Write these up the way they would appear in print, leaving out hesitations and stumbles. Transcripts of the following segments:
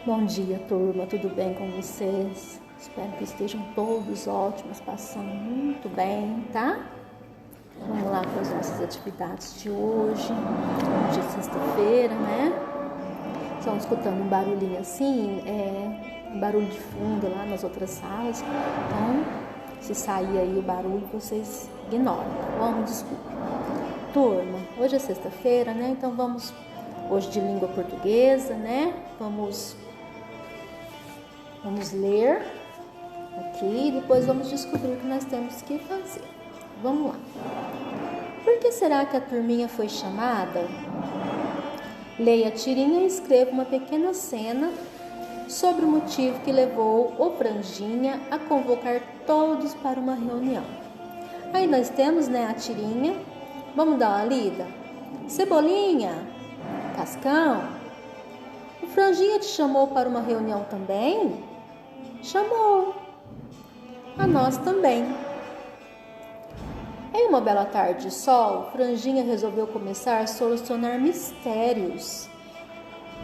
Bom dia, turma, tudo bem com vocês? Espero que estejam todos ótimos, passando muito bem, tá? Vamos lá para as nossas atividades de hoje. Hoje é sexta-feira, né? Estão escutando um barulhinho assim, um barulho de fundo lá nas outras salas. Então, se sair aí o barulho, vocês ignoram, tá bom? Desculpa. Turma, hoje é sexta-feira, né? Então vamos, hoje de língua portuguesa, né? Vamos ler aqui e depois vamos descobrir o que nós temos que fazer. Vamos lá. Por que será que a turminha foi chamada? Leia a tirinha e escreva uma pequena cena sobre o motivo que levou o Franjinha a convocar todos para uma reunião. Aí nós temos, né, a tirinha. Vamos dar uma lida? Cebolinha, Cascão, o Franjinha te chamou para uma reunião também? Chamou. A nós também. Em uma bela tarde de sol, Franjinha resolveu começar a solucionar mistérios.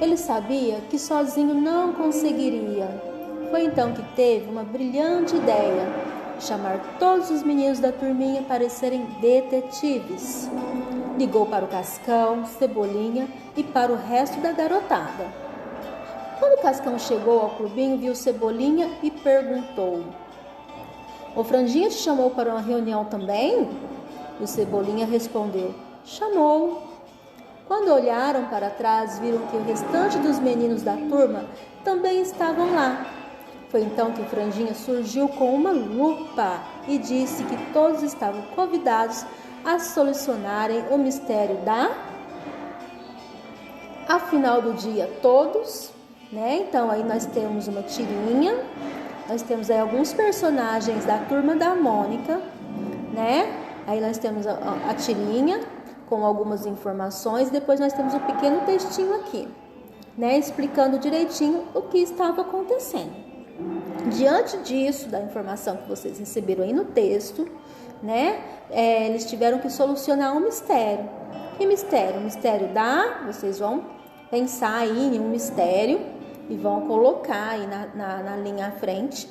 Ele sabia que sozinho não conseguiria. Foi então que teve uma brilhante ideia: chamar todos os meninos da turminha para serem detetives. Ligou para o Cascão, Cebolinha e para o resto da garotada. Quando o Cascão chegou ao clubinho, viu Cebolinha e perguntou: o Franjinha te chamou para uma reunião também? E o Cebolinha respondeu: chamou. Quando olharam para trás, viram que o restante dos meninos da turma também estavam lá. Foi então que o Franjinha surgiu com uma lupa e disse que todos estavam convidados a solucionarem o mistério ao final do dia, todos, né? Então aí nós temos uma tirinha, nós temos aí alguns personagens da turma da Mônica, né? Aí nós temos a tirinha com algumas informações, depois nós temos um pequeno textinho aqui, né? Explicando direitinho o que estava acontecendo. Diante disso, da informação que vocês receberam aí no texto, né? Eles tiveram que solucionar um mistério. Que mistério? O mistério vocês vão pensar aí em um mistério e vão colocar aí na linha à frente.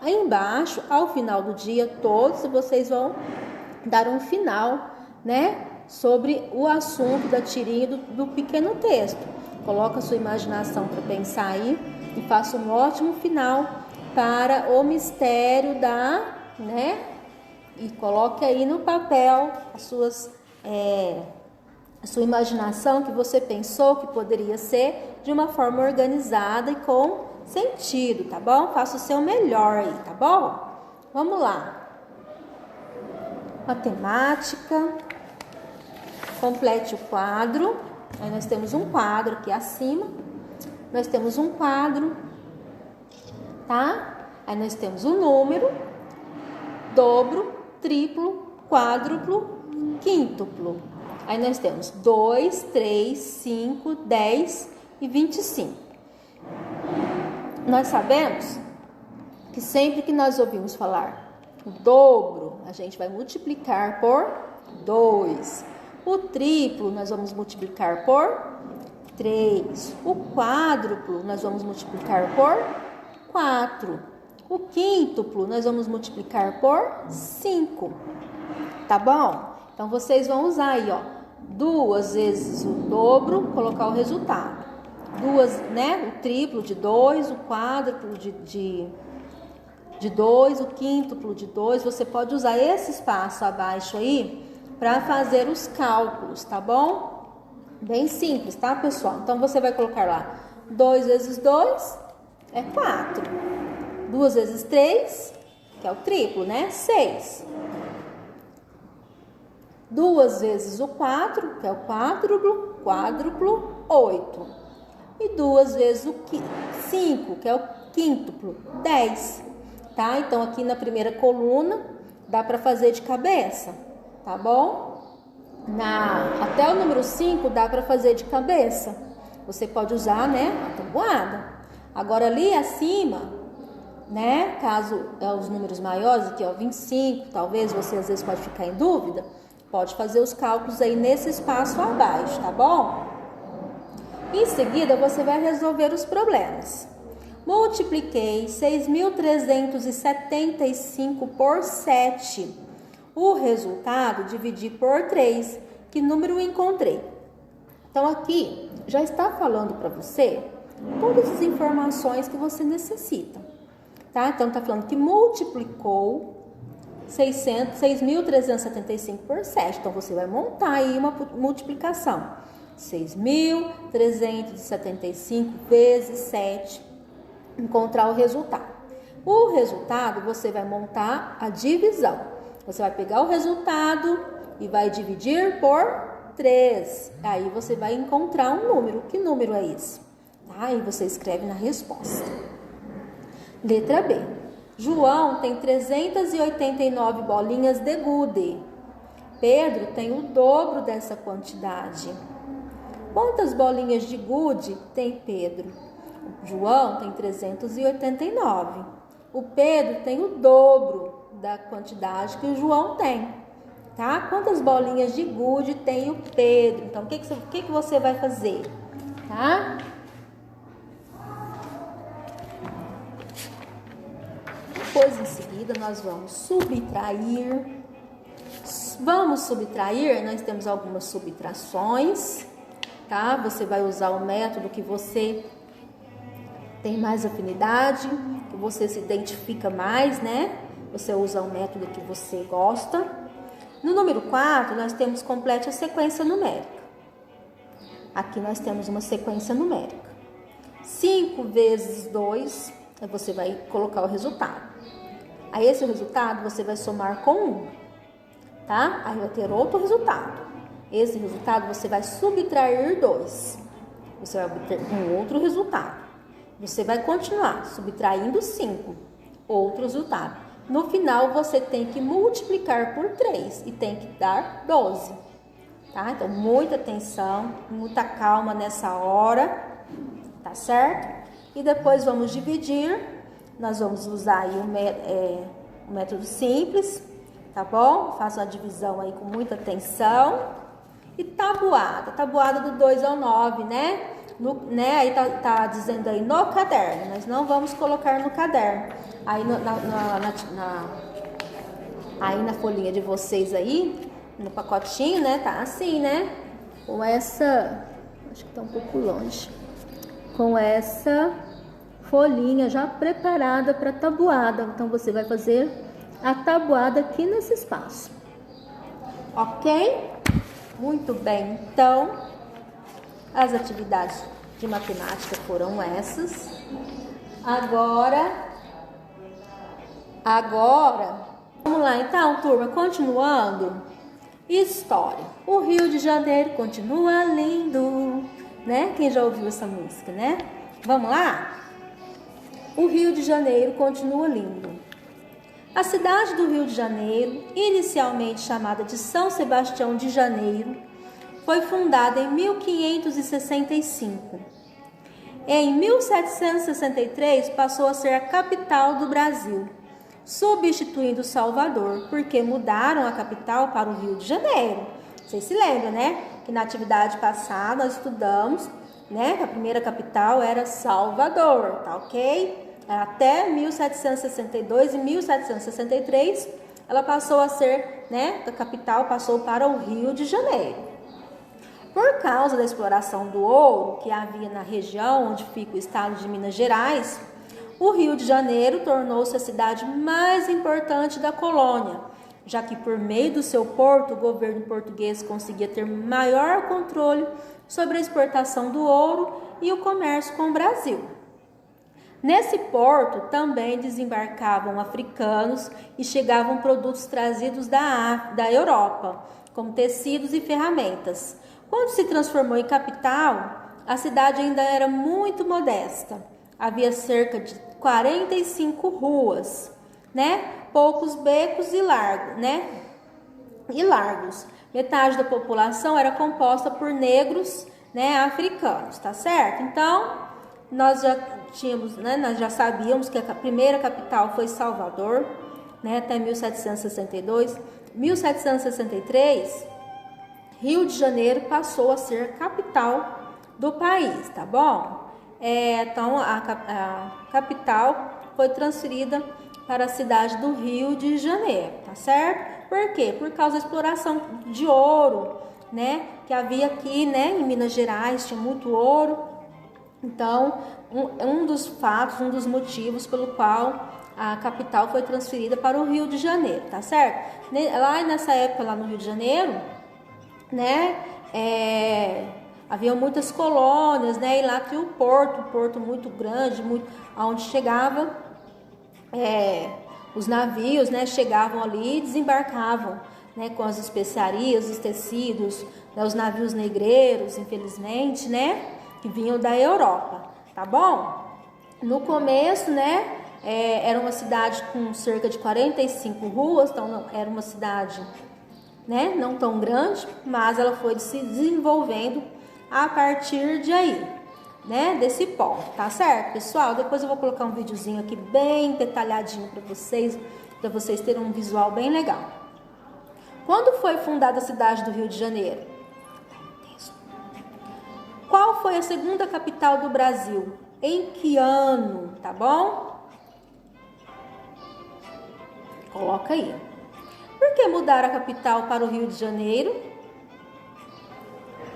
Aí embaixo, ao final do dia, todos vocês vão dar um final, né? Sobre o assunto da tirinha do pequeno texto. Coloca a sua imaginação para pensar aí e faça um ótimo final para o mistério né? E coloque aí no papel a sua imaginação que você pensou que poderia ser de uma forma organizada e com sentido, tá bom? Faça o seu melhor aí, tá bom? Vamos lá. Matemática. Complete o quadro. Aí nós temos um quadro aqui acima. Nós temos um quadro, tá? Aí nós temos o número, dobro, triplo, quádruplo, quíntuplo. Aí nós temos 2, 3, 5, 10 e 25. Nós sabemos que sempre que nós ouvimos falar o dobro, a gente vai multiplicar por 2. O triplo nós vamos multiplicar por 3. O quádruplo nós vamos multiplicar por 4. O quíntuplo nós vamos multiplicar por 5. Tá bom? Então vocês vão usar aí, ó, 2 vezes o dobro, colocar o resultado. 2, né? O triplo de 2, o quádruplo de 2, o quíntuplo de 2. Você pode usar esse espaço abaixo aí para fazer os cálculos, tá bom? Bem simples, tá, pessoal? Então você vai colocar lá 2 vezes 2 é 4. 2 vezes 3, que é o triplo, né? 6. 2 vezes o 4, que é o quádruplo, 8. E 2 vezes o 5, que é o quíntuplo, 10. Tá? Então, aqui na primeira coluna, dá para fazer de cabeça, tá bom? Até o número 5 dá para fazer de cabeça. Você pode usar, né, a tabuada. Agora, ali acima, né, caso os números maiores, aqui, ó, 25, talvez você às vezes pode ficar em dúvida, pode fazer os cálculos aí nesse espaço abaixo, tá bom? Em seguida, você vai resolver os problemas. multipliquei 6.375 por 7. O resultado dividi por 3. Que número eu encontrei? Então aqui já está falando para você todas as informações que você necessita, tá? Então está falando que multiplicou 6.375 por 7. Então você vai montar aí uma multiplicação. 6.375 vezes 7, encontrar o resultado. O resultado você vai montar a divisão. Você vai pegar o resultado e vai dividir por 3. Aí você vai encontrar um número. Que número é esse? Tá? Aí você escreve na resposta. Letra B. João tem 389 bolinhas de gude. Pedro tem o dobro dessa quantidade. Quantas bolinhas de gude tem Pedro? João tem 389. O Pedro tem o dobro da quantidade que o João tem, tá? Quantas bolinhas de gude tem o Pedro? Então, o que você vai fazer, tá? Depois, em seguida, nós vamos subtrair. Nós temos algumas subtrações, tá? Você vai usar o método que você tem mais afinidade, que você se identifica mais, né? Você usa o método que você gosta. No número 4, nós temos complete a sequência numérica. Aqui nós temos uma sequência numérica. 5 vezes 2, você vai colocar o resultado. Aí esse resultado você vai somar com 1, tá? Aí vai ter outro resultado. Esse resultado você vai subtrair 2. Você vai obter um outro resultado. Você vai continuar subtraindo 5, outro resultado. No final, você tem que multiplicar por 3 e tem que dar 12, tá? Então, muita atenção, muita calma nessa hora, tá certo? E depois vamos dividir. Nós vamos usar aí o método simples, tá bom? Faça uma divisão aí com muita atenção. E tabuada do 2 ao 9, né? Aí tá dizendo aí no caderno, nós não vamos colocar no caderno. Aí aí na folhinha de vocês aí, no pacotinho, né? Tá assim, né? Com essa, acho que tá um pouco longe. Com essa folhinha já preparada para tabuada. Então você vai fazer a tabuada aqui nesse espaço. Ok? Muito bem. Então, as atividades de matemática foram essas. Agora, vamos lá então, turma, continuando. História. O Rio de Janeiro continua lindo, né? Quem já ouviu essa música, né? Vamos lá? O Rio de Janeiro continua lindo. A cidade do Rio de Janeiro, inicialmente chamada de São Sebastião de Janeiro, foi fundada em 1565. Em 1763, passou a ser a capital do Brasil, substituindo Salvador, porque mudaram a capital para o Rio de Janeiro. Vocês se lembram, né? Que na atividade passada nós estudamos, né? Que a primeira capital era Salvador, tá ok? Até 1762 e 1763, ela passou a ser, né? A capital passou para o Rio de Janeiro. Por causa da exploração do ouro que havia na região onde fica o estado de Minas Gerais, o Rio de Janeiro tornou-se a cidade mais importante da colônia, já que por meio do seu porto, o governo português conseguia ter maior controle sobre a exportação do ouro e o comércio com o Brasil. Nesse porto também desembarcavam africanos e chegavam produtos trazidos da Europa, como tecidos e ferramentas. Quando se transformou em capital, a cidade ainda era muito modesta. Havia cerca de 45 ruas, né? Poucos becos e largos. Metade da população era composta por negros, né, africanos, tá certo? Então, nós já tínhamos, né, nós já sabíamos que a primeira capital foi Salvador, né, até 1762. 1763, Rio de Janeiro passou a ser a capital do país, tá bom? então a capital foi transferida para a cidade do Rio de Janeiro, tá certo? Por quê? Por causa da exploração de ouro, né? Que havia aqui, né, em Minas Gerais, tinha muito ouro. Então, um dos fatos, um dos motivos pelo qual a capital foi transferida para o Rio de Janeiro, tá certo? Lá nessa época, lá no Rio de Janeiro, né, havia muitas colônias, né, e lá tinha um porto muito grande, onde chegava, os navios, né, chegavam ali e desembarcavam, né, com as especiarias, os tecidos, né, os navios negreiros, infelizmente, né, que vinham da Europa, tá bom? No começo, né, era uma cidade com cerca de 45 ruas, então não, era uma cidade, né, não tão grande, mas ela foi se desenvolvendo a partir de aí, né, desse ponto, tá certo, pessoal? Depois eu vou colocar um videozinho aqui bem detalhadinho para vocês terem um visual bem legal. Quando foi fundada a cidade do Rio de Janeiro? Qual foi a segunda capital do Brasil? Em que ano? Tá bom? Coloca aí. Por que mudaram a capital para o Rio de Janeiro?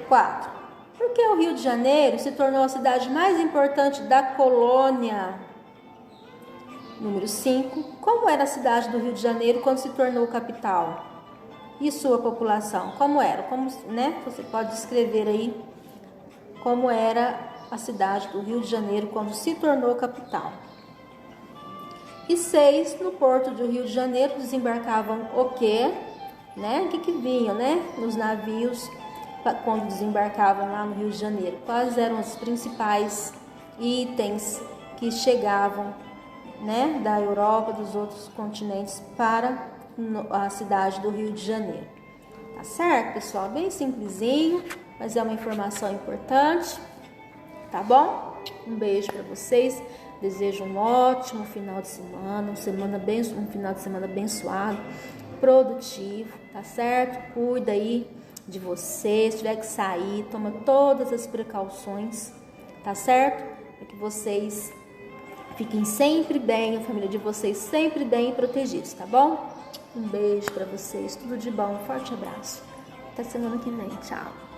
4. Por que o Rio de Janeiro se tornou a cidade mais importante da colônia? Número 5. Como era a cidade do Rio de Janeiro quando se tornou capital? E sua população? Como era? Né? Você pode descrever aí como era a cidade do Rio de Janeiro quando se tornou capital. E 6, no porto do Rio de Janeiro desembarcavam o quê? Né? O que vinham, né? Nos navios quando desembarcavam lá no Rio de Janeiro. Quais eram os principais itens que chegavam, né, da Europa, dos outros continentes para a cidade do Rio de Janeiro? Tá certo, pessoal? Bem simplesinho, mas é uma informação importante, tá bom? Um beijo para vocês, desejo um ótimo final de semana, um final de semana abençoado, produtivo, tá certo? Cuida aí de você, se tiver que sair, toma todas as precauções, tá certo? Para que vocês fiquem sempre bem, a família de vocês sempre bem protegidos, tá bom? Um beijo para vocês, tudo de bom, um forte abraço. Até semana que vem, tchau.